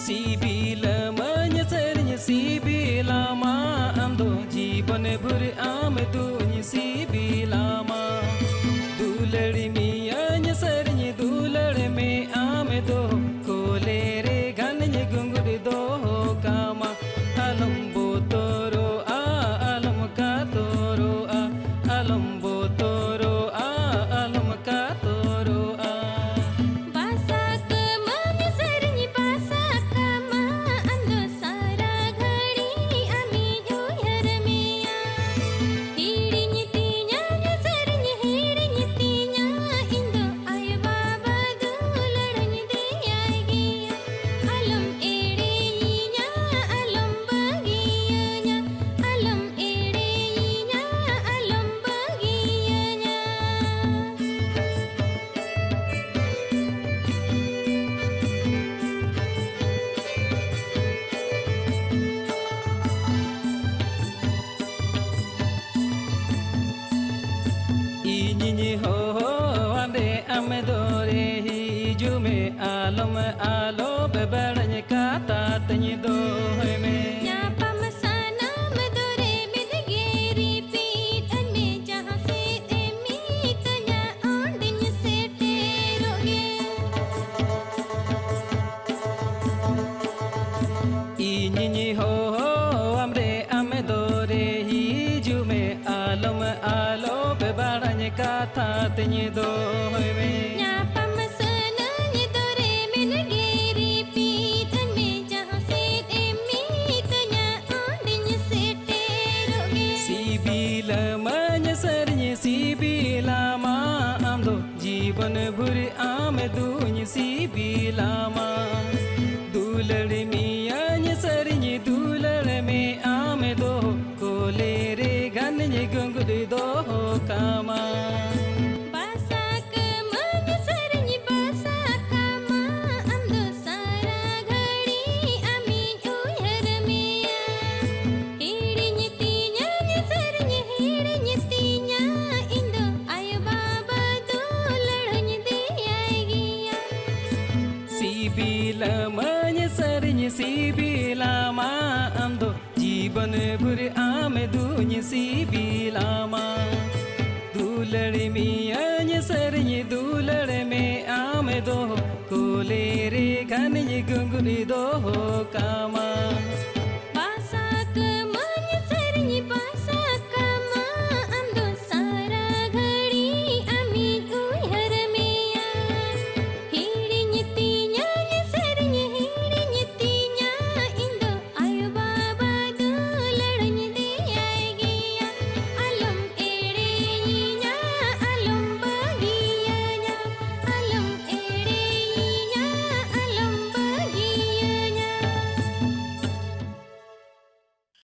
Sibilamanya sernya sibilama ando जीवन भर आम दुनी sibilama दुलड़ी मियाnya sernya दुलड़ में आम दो कोले रे गन्य गुंगुड़ दो कामा अलम बोतरो आ अलम का तोरो आ अलम बोतरो आ अलम का तोरो आ Ini ho ande amedore hijume alom alo bebaranya kata tanyi do me nyapa masana medore medgeri pit ane jahan se emi tanya ondinya seteroge Ini ho amre amedore hijume alom alo bebaranya kata tanyi do me nyapa masana medore medgeri pit ane jahan se emi tanya ondinya seteroge Sibilamanya sernya sibilama amdo जीवन भर आम दुनी sibilama दुलड़ मियाnya sernya दुलड़ में आम दो कोले रे गन्य गुंगुड़ दो कामा Sibilamanya sernya sibilama amdo जीवन भर आम दुनी sibilama दुलड़ मियाnya sernya दुलड़ में आम दो कोले रे गन्य गुंगुड़ दो कामा